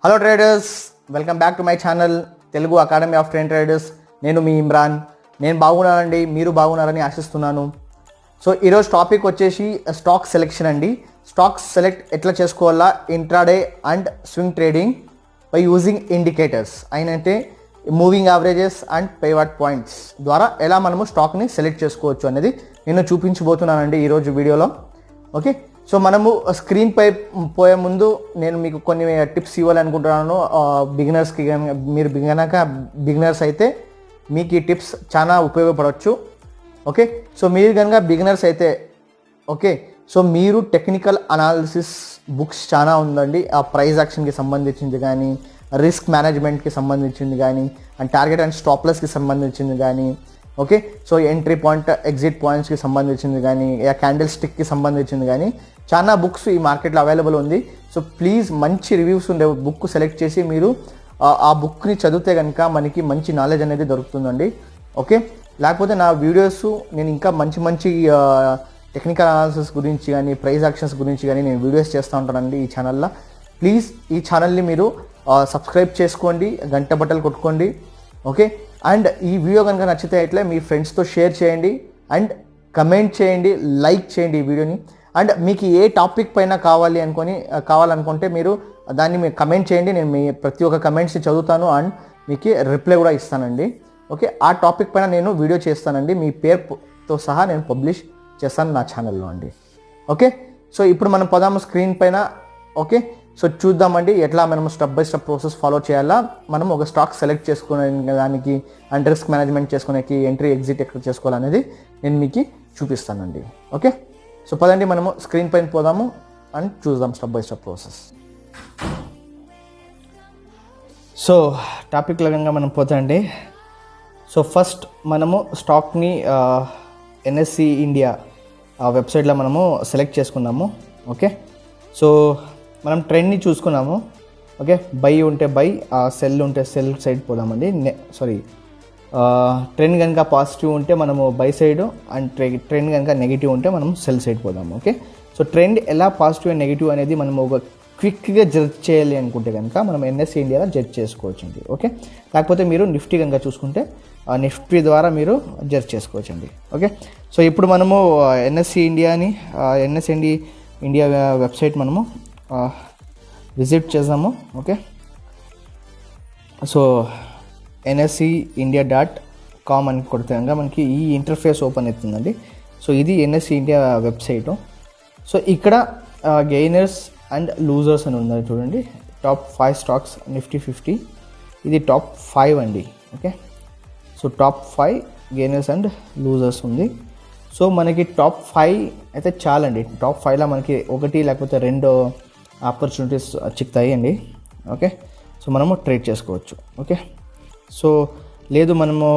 Hello traders, welcome back to my channel Telugu academy of traders. నేను మీ ఇమ్రాన్. నేను బాగున్నానండి, మీరు బాగున్నారని ఆశిస్తున్నాను. సో ఈరోజు టాపిక్ వచ్చేసి స్టాక్ సెలెక్షన్ అండి. స్టాక్స్ సెలెక్ట్ ఎట్లా చేసుకోవాలా intraday and swing trading by using indicators అయినంటే moving averages and pivot points ద్వారా ఎలా మనము స్టాక్ని సెలెక్ట్ చేసుకోవచ్చు అనేది నేను చూపించబోతున్నానండి ఈరోజు వీడియోలో. ఓకే, సో మనము స్క్రీన్ పై పోయే ముందు నేను మీకు కొన్ని టిప్స్ ఇవ్వాలనుకుంటున్నాను. బిగినర్స్కి మీరు బిగినర్స్ అయితే మీకు ఈ టిప్స్ చాలా ఉపయోగపడవచ్చు. ఓకే, సో మీరు కనుక బిగినర్స్ అయితే ఓకే, సో మీరు టెక్నికల్ అనాలిసిస్ బుక్స్ చాలా ఉందండి. ఆ ప్రైస్ యాక్షన్కి సంబంధించింది కానీ, రిస్క్ మేనేజ్మెంట్కి సంబంధించింది కానీ, అండ్ టార్గెట్ అండ్ స్టాప్లెస్కి సంబంధించింది కానీ, okay, so entry point exit పాయింట్స్కి సంబంధించింది కానీ, క్యాండిల్ స్టిక్కి సంబంధించింది కానీ చాలా బుక్స్ ఈ మార్కెట్లో అవైలబుల్ ఉంది. సో ప్లీజ్ మంచి రివ్యూస్ ఉండే బుక్ సెలెక్ట్ చేసి మీరు ఆ బుక్ని చదివితే కనుక మనకి మంచి నాలెడ్జ్ అనేది దొరుకుతుందండి. ఓకే, లేకపోతే నా వీడియోస్ నేను ఇంకా మంచి టెక్నికల్ అనాలిసిస్ గురించి కానీ, ప్రైస్ యాక్షన్స్ గురించి కానీ నేను వీడియోస్ చేస్తూ ఉంటానండి ఈ ఛానల్లో. ప్లీజ్ ఈ ఛానల్ని మీరు సబ్స్క్రైబ్ చేసుకోండి, గంట బట్టలు కొట్టుకోండి. ఓకే, అండ్ ఈ వీడియో కనుక నచ్చితే అయితే మీ ఫ్రెండ్స్తో షేర్ చేయండి అండ్ కమెంట్ చేయండి, లైక్ చేయండి ఈ వీడియోని. అండ్ మీకు ఏ టాపిక్ పైన కావాలనుకుంటే మీరు దాన్ని మీరు కమెంట్ చేయండి. నేను మీ ప్రతి ఒక్క కమెంట్స్ని చదువుతాను అండ్ మీకు రిప్లై కూడా ఇస్తానండి. ఓకే, ఆ టాపిక్ పైన నేను వీడియో చేస్తానండి, మీ పేరుతో సహా నేను పబ్లిష్ చేస్తాను నా ఛానల్లో అండి. ఓకే, సో ఇప్పుడు మనం పోదాము స్క్రీన్ పైన. ఓకే, సో చూద్దామండి ఎట్లా మనం step by step process follow చేయాలా. మనం ఒక స్టాక్ సెలెక్ట్ చేసుకునే దానికి అండ్ రిస్క్ మేనేజ్మెంట్ చేసుకునేకి ఎంట్రీ ఎగ్జిట్ ఎక్కడ చేసుకోవాలనేది నేను మీకు చూపిస్తానండి. ఓకే, సో పదండి మనము స్క్రీన్ పైన పోదాము అండ్ చూద్దాం step by step process. So topic లాగా మనం పోతాండి. సో ఫస్ట్ మనము స్టాక్ని ఎన్ఎస్సి ఇండియా వెబ్సైట్లో మనము సెలెక్ట్ చేసుకున్నాము. ఓకే, సో మనం ట్రెండ్ని చూసుకున్నాము. ఓకే, బై ఉంటే బై, సెల్ ఉంటే సెల్ సైడ్ పోదామండి. ట్రెండ్ కనుక పాజిటివ్ ఉంటే మనము బై సైడ్ అండ్ ట్రెండ్ కనుక నెగిటివ్ ఉంటే మనం సెల్ సైడ్ పోదాము. ఓకే, సో ట్రెండ్ ఎలా పాజిటివ్ అండ్ నెగిటివ్ అనేది మనం ఒక క్విక్గా జడ్జ్ చేయాలి అనుకుంటే కనుక మనం ఎన్ఎస్సి ఇండియాలో జడ్జ్ చేసుకోవచ్చండి. ఓకే, లేకపోతే మీరు నిఫ్టీ కనుక చూసుకుంటే నిఫ్టీ ద్వారా మీరు జడ్జ్ చేసుకోవచ్చండి. ఓకే, సో ఇప్పుడు మనము ఎన్ఎస్సి ఇండియా వెబ్సైట్ మనము విజిట్ చేద్దాము. ఓకే, సో NSEindia.com అని కొడితే కనుక మనకి ఈ ఇంటర్ఫేస్ ఓపెన్ అవుతుందండి. సో ఇది ఎన్ఎస్సి ఇండియా వెబ్సైటు. సో ఇక్కడ గెయినర్స్ అండ్ లూజర్స్ అని ఉంది చూడండి. టాప్ 5 స్టాక్స్ నిఫ్టీ 50, ఇది టాప్ 5 అండి. Okay, so top 5 gainers and losers ఉంది. సో మనకి టాప్ 5 అయితే చాలండి. టాప్ 5లో మనకి ఒకటి లేకపోతే 2 ఆపర్చునిటీస్ చిక్కుతాయి అండి. ఓకే, సో మనము ట్రేడ్ చేసుకోవచ్చు. ఓకే, సో లేదు మనము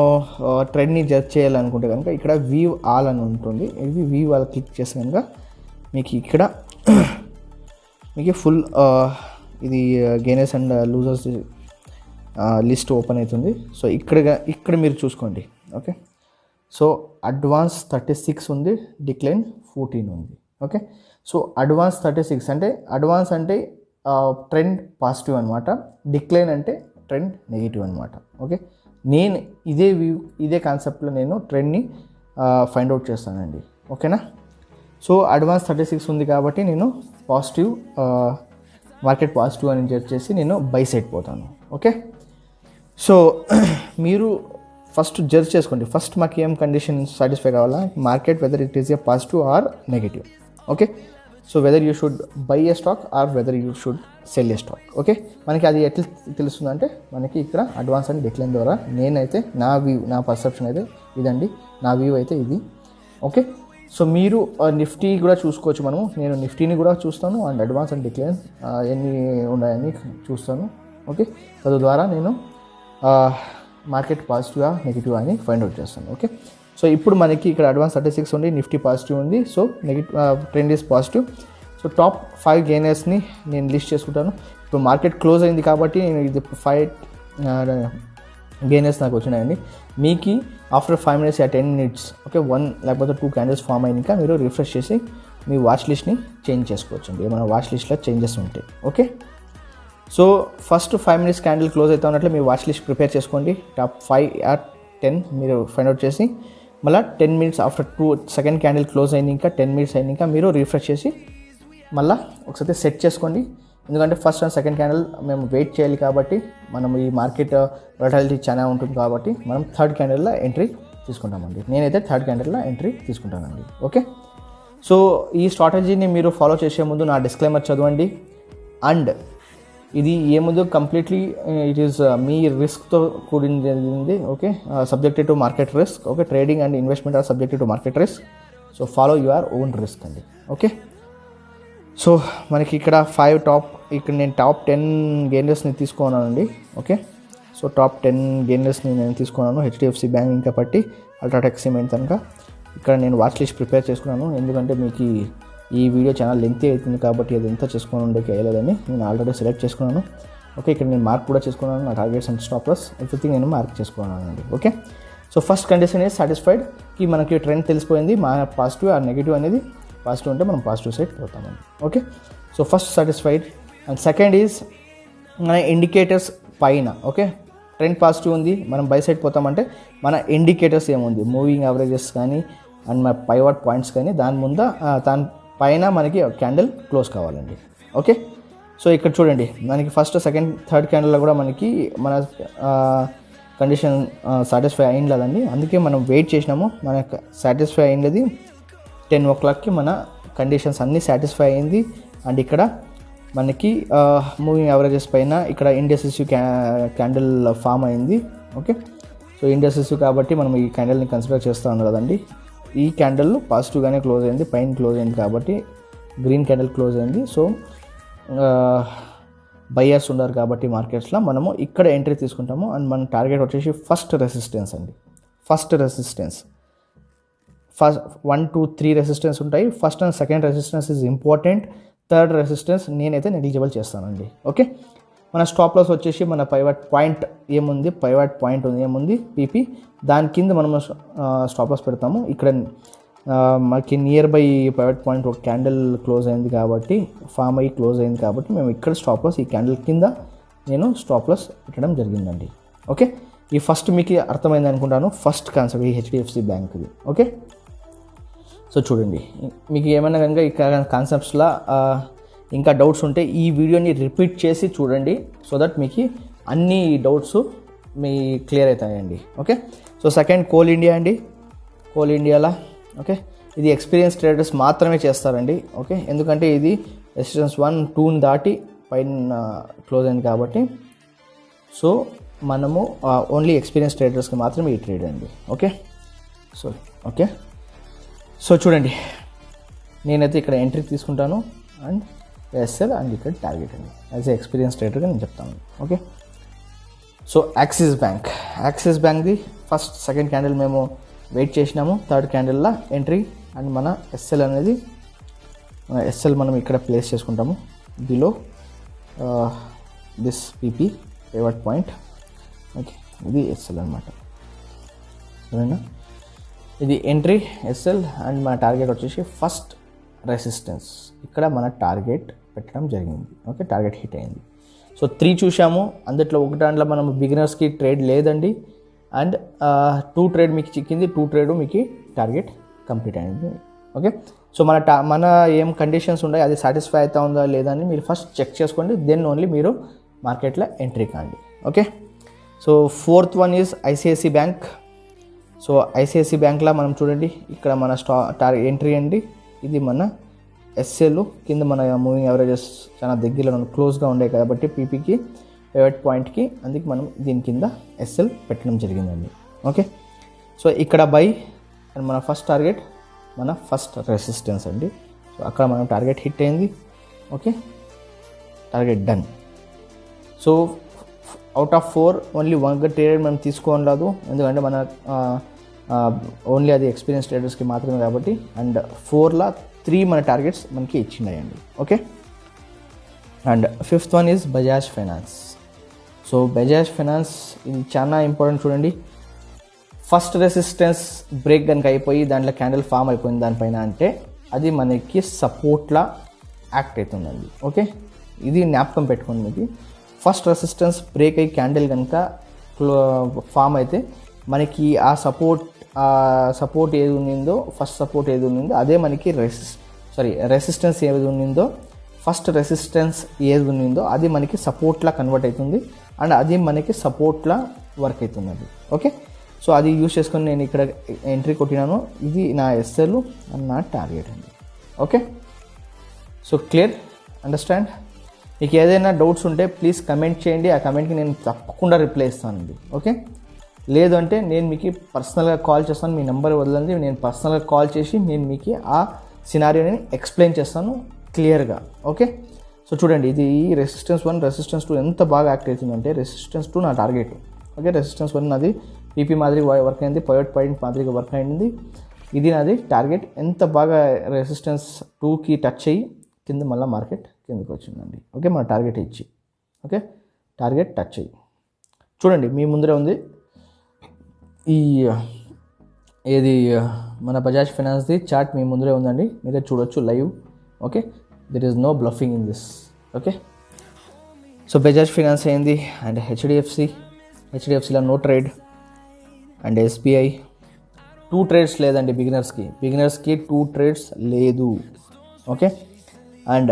ట్రెండ్ని జడ్జ్ చేయాలనుకుంటే కనుక ఇక్కడ వ్యూ ఆల్ అని ఉంటుంది. ఇది వ్యూ ఆల్ క్లిక్ చేస్తే కనుక మీకు ఇక్కడ మీకు ఫుల్ ఇది gainers and losers list open అవుతుంది. సో ఇక్కడ మీరు చూసుకోండి. ఓకే, సో అడ్వాన్స్ 36 ఉంది, డిక్లైన్ 14 ఉంది. ఓకే, సో అడ్వాన్స్ 36 అంటే ట్రెండ్ పాజిటివ్ అనమాట, డిక్లైన్ అంటే ట్రెండ్ నెగిటివ్ అనమాట. ఓకే, నేను ఇదే కాన్సెప్ట్లో నేను ట్రెండ్ని ఫైండ్ అవుట్ చేస్తానండి. ఓకేనా, సో అడ్వాన్స్ 36 ఉంది కాబట్టి నేను పాజిటివ్ మార్కెట్ పాజిటివ్ అని చేసి నేను బై సైడ్ పోతాను. ఓకే, సో మీరు ఫస్ట్ జడ్జ్ చేసుకోండి. ఫస్ట్ మాకు ఏం కండిషన్ సాటిస్ఫై కావాలా, market whether it is a positive or negative. Okay, so whether you should buy A stock or whether you should cell A stock. Okay, మనకి అది ఎట్లా తెలుస్తుందంటే మనకి ఇక్కడ అడ్వాన్స్ అండ్ డిక్లైన్ ద్వారా నేనైతే నా పర్సెప్షన్ అయితే ఇదండి, నా వ్యూ అయితే ఇది. ఓకే, సో మీరు నిఫ్టీ కూడా చూసుకోవచ్చు. నేను నిఫ్టీని కూడా చూస్తాను అండ్ అడ్వాన్స్ అండ్ డిక్లైన్ ఎన్ని ఉన్నాయని చూస్తాను. ఓకే, తద్వారా నేను మార్కెట్ పాజిటివా నెగిటివ్ అని ఫైండ్ అవుట్ చేస్తాను. ఓకే, సో ఇప్పుడు మనకి ఇక్కడ అడ్వాన్స్ 36 ఉంది, నిఫ్టీ పాజిటివ్ ఉంది. So trend is positive. So top 5 గెయినర్స్ని నేను లిస్ట్ చేసుకుంటాను. ఇప్పుడు మార్కెట్ క్లోజ్ అయింది కాబట్టి నేను ఇది 5 గెయినర్స్ నాకు వచ్చినాయండి. మీకు ఆఫ్టర్ 5 minutes 10 minutes ఓకే 1 లేకపోతే 2 క్యాండిల్స్ ఫామ్ అయినాక మీరు రిఫ్రెష్ చేసి మీ వాచ్ లిస్ట్ని చేంజ్ చేసుకోవచ్చు అండి. ఏమైనా వాచ్ లిస్ట్లో చేంజెస్ ఉంటాయి. Okay, so first 5 minutes candle close అవుతా ఉన్నట్లు మీ వాచ్ లిస్ట్ ప్రిపేర్ చేసుకోండి. టాప్ 5 or 10 మీరు ఫైండ్ అవుట్ చేసి మళ్ళీ 10 minutes after second candle close అయింది, ఇంకా 10 minutes అయింది, ఇంకా మీరు రిఫ్రెష్ చేసి మళ్ళీ ఒకసారి సెట్ చేసుకోండి. ఎందుకంటే ఫస్ట్ అండ్ సెకండ్ క్యాండిల్ మేము వెయిట్ చేయాలి కాబట్టి, మనం ఈ మార్కెట్ వొలటాలిటీ చాలా ఉంటుంది కాబట్టి మనం థర్డ్ క్యాండిల్లో ఎంట్రీ తీసుకుంటామండి. నేనైతే థర్డ్ క్యాండిల్లో ఎంట్రీ తీసుకుంటానండి. ఓకే, సో ఈ స్ట్రాటజీని మీరు ఫాలో చేసే ముందు నా డిస్క్లైమర్ చదవండి. అండ్ ఇది ఏముందో కంప్లీట్లీ ఇట్ ఈస్ మీ రిస్క్తో కూడింది. Okay, subjected to market risk. Okay, trading and investment are subjected to market risk. So follow your own risk అండి. ఓకే, సో మనకి ఇక్కడ ఇక్కడ నేను టాప్ 10 గెయినర్స్ని తీసుకున్నానండి. ఓకే, సో టాప్ 10 గెయినర్స్ని నేను తీసుకున్నాను. HDFC బ్యాంక్, ఇంకా పట్టి అల్ట్రాటెక్ సిమెంట్ కనుక ఇక్కడ నేను వాచ్ లిస్ట్ ప్రిపేర్ చేసుకున్నాను. ఎందుకంటే మీకు ఈ వీడియో చాలా లెంతీ అవుతుంది కాబట్టి అది ఎంత చేసుకొని ఉండే వేయలేదని నేను ఆల్రెడీ సెలెక్ట్ చేసుకున్నాను. ఓకే, ఇక్కడ నేను మార్క్ కూడా చేసుకున్నాను. నా targets and stop loss everything నేను మార్క్ చేసుకున్నాను అండి. Okay, so first condition is satisfied కి మనకి ట్రెండ్ తెలిసిపోయింది. మా పాజిటివ్ ఆర్ నెగిటివ్ అనేది, పాజిటివ్ అంటే మనం పాజిటివ్ సైడ్ పోతామండి. Okay, so first satisfied. And second is మన ఇండికేటర్స్ పైన. ఓకే, ట్రెండ్ పాజిటివ్ ఉంది, మనం బై సైడ్ పోతామంటే మన ఇండికేటర్స్ ఏముంది, మూవింగ్ యావరేజెస్ కానీ అండ్ మన పైవట్ పాయింట్స్ కానీ దాని పైన మనకి క్యాండిల్ క్లోజ్ కావాలండి. ఓకే, సో ఇక్కడ చూడండి మనకి ఫస్ట్ సెకండ్ థర్డ్ క్యాండిల్లో కూడా మనకి మన కండిషన్ సాటిస్ఫై అయింది లేదండి. అందుకే మనం వెయిట్ చేసినాము. మనకు సాటిస్ఫై అయింది 10 o'clockకి మన కండిషన్స్ అన్నీ సాటిస్ఫై అయింది. అండ్ ఇక్కడ మనకి మూవింగ్ యావరేజెస్ పైన ఇక్కడ ఇండెసిసివ్ క్యాండిల్ ఫామ్ అయింది. ఓకే, సో ఇండెసిసివ్ కాబట్టి మనం ఈ క్యాండిల్ని కన్సిడర్ చేస్తూ ఉన్నాం కదండి. ఈ క్యాండిల్ పాజిటివ్గానే క్లోజ్ అయింది, పైన క్లోజ్ అయింది కాబట్టి గ్రీన్ క్యాండిల్ క్లోజ్ అయింది. సో బయ్యర్స్ ఉన్నారు కాబట్టి మార్కెట్స్లో మనము ఇక్కడ ఎంట్రీ తీసుకుంటాము. అండ్ మన టార్గెట్ వచ్చేసి ఫస్ట్ రెసిస్టెన్స్ అండి. ఫస్ట్ 1, 2, 3 రెసిస్టెన్స్ ఉంటాయి. First and second resistance is important. Third resistance నేనైతే నెగ్లిజిబుల్ చేస్తానండి. ఓకే, మన స్టాప్ లాస్ వచ్చేసి మన పైవట్ పాయింట్ ఏముంది, పైవట్ పాయింట్ ఏముంది పీపీ, దాని కింద మనం స్టాప్ లాస్ పెడతాము. ఇక్కడ మనకి నియర్ బై పైవట్ పాయింట్ ఒక క్యాండిల్ క్లోజ్ అయింది కాబట్టి, ఫామ్ అయ్యి క్లోజ్ అయింది కాబట్టి మేము ఇక్కడ స్టాప్ లాస్ ఈ క్యాండిల్ కింద నేను స్టాప్ లాస్ పెట్టడం జరిగిందండి. ఓకే, ఈ ఫస్ట్ మీకు అర్థమైంది అనుకుంటాను. ఫస్ట్ కాన్సెప్ట్ ఈ HDFC బ్యాంక్ది. ఓకే, సో చూడండి మీకు ఏమైనా కనుక ఈ కాన్సెప్ట్స్లో ఇంకా డౌట్స్ ఉంటే ఈ వీడియోని రిపీట్ చేసి చూడండి. సో దట్ మీకు అన్ని డౌట్స్ మీ క్లియర్ అవుతాయండి. Okay, so second coal India అండి. కోల్ ఇండియాలో ఓకే, ఇది ఎక్స్పీరియన్స్ ట్రేడర్స్ మాత్రమే చేస్తారండి. ఓకే, ఎందుకంటే ఇది రెసిస్టెన్స్ 1, 2ని దాటి పైన క్లోజ్ అయింది కాబట్టి సో మనము ఓన్లీ ఎక్స్పీరియన్స్ ట్రేడర్స్కి మాత్రమే ఈ ట్రేడ్ అండి. ఓకే, సో చూడండి నేనైతే ఇక్కడ ఎంట్రీ తీసుకుంటాను అండ్ ఎస్ఎల్ అండ్ ఇక్కడ టార్గెట్ అండి. యాజ్ ఏ ఎక్స్పీరియన్స్ ట్రేడర్గా నేను చెప్తాను. ఓకే, సో యాక్సిస్ బ్యాంక్ది ఫస్ట్ సెకండ్ క్యాండిల్ మేము వెయిట్ చేసినాము. థర్డ్ క్యాండిల్లో ఎంట్రీ అండ్ మన ఎస్ఎల్ అనేది మనం ఇక్కడ ప్లేస్ చేసుకుంటాము below this PP pivot point. Okay, ఇది ఎస్ఎల్ అనమాట. సరేనా, ఇది ఎంట్రీ ఎస్ఎల్ అండ్ మన టార్గెట్ వచ్చేసి ఫస్ట్ రెసిస్టెన్స్. ఇక్కడ మన టార్గెట్ పెట్టడం జరిగింది. ఓకే, టార్గెట్ హిట్ అయింది. సో 3 చూసాము. అందులో ఒక దాంట్లో మనం బిగినర్స్కి ట్రేడ్ లేదండి. అండ్ 2 ట్రేడ్ మీకు చిక్కింది. 2 ట్రేడ్ మీకు టార్గెట్ కంప్లీట్ అయింది. ఓకే, సో మన ఏం కండిషన్స్ ఉన్నాయి అది సాటిస్ఫై అవుతా ఉందా లేదా అని మీరు ఫస్ట్ చెక్ చేసుకోండి. దెన్ ఓన్లీ మీరు మార్కెట్లో ఎంట్రీ కాండి. Okay, so fourth one is ICICI bank. So ICICI బ్యాంక్లో మనం చూడండి ఇక్కడ మన ఎంట్రీ అండి. ఇది మన ఎస్ఎల్ కింద మన మూవింగ్ యావరేజెస్ చాలా దగ్గరలో క్లోజ్గా ఉండే కాబట్టి పీపీకి పివట్ పాయింట్కి, అందుకే మనం దీని కింద ఎస్ఎల్ పెట్టడం జరిగిందండి. ఓకే, సో ఇక్కడ బై అండ్ మన ఫస్ట్ టార్గెట్ మన ఫస్ట్ రెసిస్టెన్స్ అండి. సో అక్కడ మనం టార్గెట్ హిట్ అయింది. Okay, target done. So out of 4 only 1 trade మనం తీసుకోలేదు, ఎందుకంటే మన ఓన్లీ అది ఎక్స్పీరియన్స్ ట్రేడర్స్కి మాత్రమే కాబట్టి. అండ్ 4లో 3 మన టార్గెట్స్ మనకి ఇచ్చినాయండి. Okay, and fifth one is Bajaj Finance. So Bajaj Finance ఇది చాలా ఇంపార్టెంట్. చూడండి ఫస్ట్ రెసిస్టెన్స్ బ్రేక్ కనుక అయిపోయి దాంట్లో క్యాండిల్ ఫామ్ అయిపోయింది దానిపైన అంటే అది మనకి సపోర్ట్లా యాక్ట్ అవుతుందండి. ఓకే, ఇది జ్ఞాపకం పెట్టుకోండి మీకు. ఫస్ట్ రెసిస్టెన్స్ బ్రేక్ అయ్యి క్యాండిల్ కనుక ఫామ్ అయితే మనకి ఆ సపోర్ట్ ఏది ఉన్నిందో, ఫస్ట్ సపోర్ట్ ఏది ఉన్నిందో అదే మనకి రెసిస్టెన్స్ ఏది ఉన్నిందో, ఫస్ట్ రెసిస్టెన్స్ ఏది ఉన్నిందో అది మనకి సపోర్ట్లా కన్వర్ట్ అవుతుంది అండ్ అది మనకి సపోర్ట్లా వర్క్ అవుతుంది అది. ఓకే, సో అది యూజ్ చేసుకొని నేను ఇక్కడ ఎంట్రీ కొట్టినాను. ఇది నా ఎస్ఎల్ అండ్ నా టార్గెట్ అండి. Okay, so clear, understand. మీకు ఏదైనా డౌట్స్ ఉంటే ప్లీజ్ కమెంట్ చేయండి. ఆ కమెంట్కి నేను తప్పకుండా రిప్లై ఇస్తానండి. ఓకే, లేదు అంటే నేను మీకు పర్సనల్గా కాల్ చేస్తాను. మీ నెంబర్ వదలండి, నేను పర్సనల్గా కాల్ చేసి నేను మీకు ఆ సినారియోని ఎక్స్ప్లెయిన్ చేస్తాను క్లియర్గా. ఓకే, సో చూడండి, ఇది రెసిస్టెన్స్ 1 రెసిస్టెన్స్ 2 ఎంత బాగా యాక్ట్ అవుతుందంటే రెసిస్టెన్స్ 2 నా టార్గెట్. ఓకే, రెసిస్టెన్స్ 1 నాది పీపీ మాదిరి వర్క్ అయింది, పైవట్ పాయింట్ మాదిరిగా వర్క్ అయింది. ఇది నాది టార్గెట్. ఎంత బాగా రెసిస్టెన్స్ 2కి టచ్ అయ్యి కింద మళ్ళీ మార్కెట్ కిందకి వచ్చిందండి. ఓకే, మన టార్గెట్ ఇచ్చి, ఓకే, టార్గెట్ టచ్ అయ్యి చూడండి మీ ముందరే ఉంది. ఏది మన బజాజ్ ఫైనాన్స్ది చార్ట్ మీ ముందరే ఉందండి, మీరే చూడొచ్చు live. Okay, there is no bluffing in this. Okay, so Bajaj Finance అయింది అండ్ హెచ్డిఎఫ్సిలో no trade and SBI 2 trades లేదండి బిగినర్స్కి 2 ట్రేడ్స్ లేదు. ఓకే, అండ్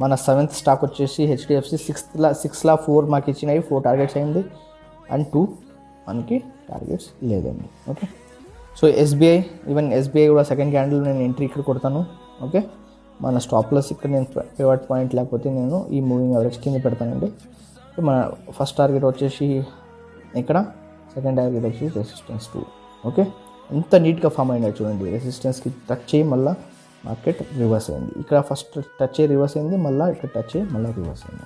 మన 7th స్టాక్ వచ్చేసి హెచ్డిఎఫ్సి 6లా 4 మాకు ఇచ్చినాయి, 4 టార్గెట్స్ అయింది అండ్ 2 మనకి టార్గెట్స్ లేదండి. ఓకే, సో ఎస్బీఐ కూడా సెకండ్ క్యాండిల్ నేను ఎంట్రీ ఇక్కడ కొడతాను. ఓకే, మన స్టాప్ లాస్ ఇక్కడ నేను పివట్ పాయింట్ లేకపోతే నేను ఈ మూవింగ్ యావరేజ్ కింద పెడతానండి. మన ఫస్ట్ టార్గెట్ వచ్చేసి ఇక్కడ, సెకండ్ టార్గెట్ వచ్చేసి రెసిస్టెన్స్ 2. ఓకే, ఎంత నీట్గా ఫామ్ అయినా చూడండి. రెసిస్టెన్స్కి టచ్ చేయి మళ్ళీ మార్కెట్ రివర్స్ అయింది. ఇక్కడ ఫస్ట్ టచ్ అయ్యి రివర్స్ అయింది, మళ్ళీ ఇక్కడ టచ్ అయ్యి మళ్ళీ రివర్స్ అయింది.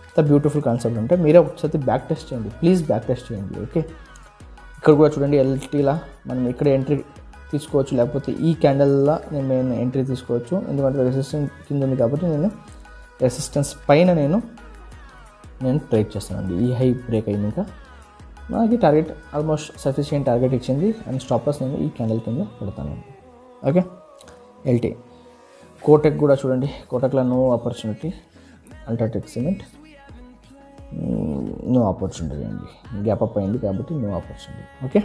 ఎంత బ్యూటిఫుల్ కాన్సెప్ట్ అంటే మీరే ఒకసారి బ్యాక్ టెస్ట్ చేయండి, ప్లీజ్ బ్యాక్ టెస్ట్ చేయండి. ఓకే, ఇక్కడ కూడా చూడండి ఎల్టీలా మనం ఇక్కడ ఎంట్రీ తీసుకోవచ్చు, లేకపోతే ఈ క్యాండల్లా నేను ఎంట్రీ తీసుకోవచ్చు. ఎందుకంటే రెసిస్టెన్స్ కింద ఉంది కాబట్టి నేను రెసిస్టెన్స్ పైన నేను ట్రేడ్ చేస్తానండి. ఈ హై బ్రేక్ అయినాక మనకి టార్గెట్ ఆల్మోస్ట్ సఫిషియంట్ టార్గెట్ ఇచ్చింది అండ్ స్టాప్ లాస్ నేను ఈ క్యాండల్ కింద పెడతానండి. ఓకే, ఎల్టీ కోటక్ కూడా చూడండి, కోటక్లో no opportunity, UltraTech cement no opportunity అండి, గ్యాప్ అప్ అయింది కాబట్టి నో ఆపర్చునిటీ. ఓకే,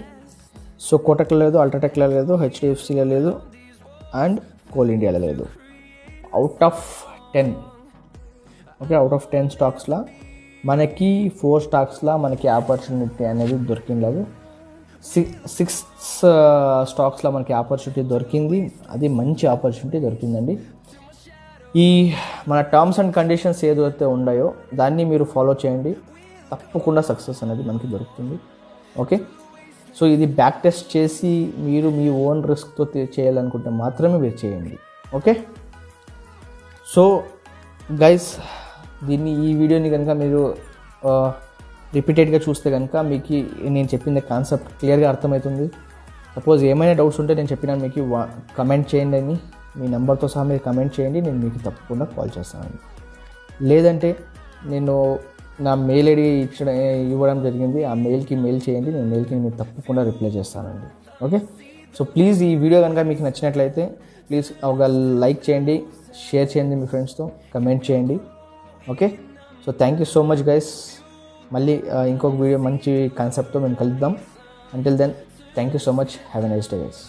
సో కోటక్లో లేదు, అల్ట్రాటెక్లో లేదు, హెచ్డిఎఫ్సిలో లేదు అండ్ కోల్ ఇండియాలో లేదు. Out of 10 okay, out of 10 స్టాక్స్లో మనకి 4 స్టాక్స్లో మనకి ఆపర్చునిటీ అనేది దొరికింది లేదు. 6 స్టాక్స్లో మనకి ఆపర్చునిటీ దొరికింది, అది మంచి ఆపర్చునిటీ దొరికిందండి. ఈ మన టర్మ్స్ అండ్ కండిషన్స్ ఏదైతే ఉన్నాయో దాన్ని మీరు ఫాలో చేయండి, తప్పకుండా సక్సెస్ అనేది మనకి దొరుకుతుంది. ఓకే, సో ఇది బ్యాక్ టెస్ట్ చేసి మీరు మీ ఓన్ రిస్క్తో చేయాలనుకుంటే మాత్రమే మీరు చేయండి. ఓకే, సో గైస్ ఈ వీడియోని కనుక మీరు రిపీటెడ్గా చూస్తే కనుక మీకు నేను చెప్పిన కాన్సెప్ట్ క్లియర్గా అర్థమవుతుంది. సపోజ్ ఏమైనా డౌట్స్ ఉంటే నేను చెప్పినాను మీకు కమెంట్ చేయండి అని, మీ నెంబర్తో సహా మీరు కమెంట్ చేయండి, నేను మీకు తప్పకుండా కాల్ చేస్తానండి. లేదంటే నేను నా మెయిల్ ఐడి ఇవ్వడం జరిగింది, ఆ మెయిల్కి మెయిల్ చేయండి, నేను మెయిల్కి మీకు తప్పకుండా రిప్లై చేస్తానండి. ఓకే, సో ప్లీజ్ ఈ వీడియో కనుక మీకు నచ్చినట్లయితే ప్లీజ్ ఒక లైక్ చేయండి, షేర్ చేయండి మీ ఫ్రెండ్స్తో, కమెంట్ చేయండి. Okay, so thank you so much guys. మళ్ళీ ఇంకొక వీడియో మంచి కాన్సెప్ట్తో మేము కలుద్దాం. Until then thank you so much, have a nice day guys.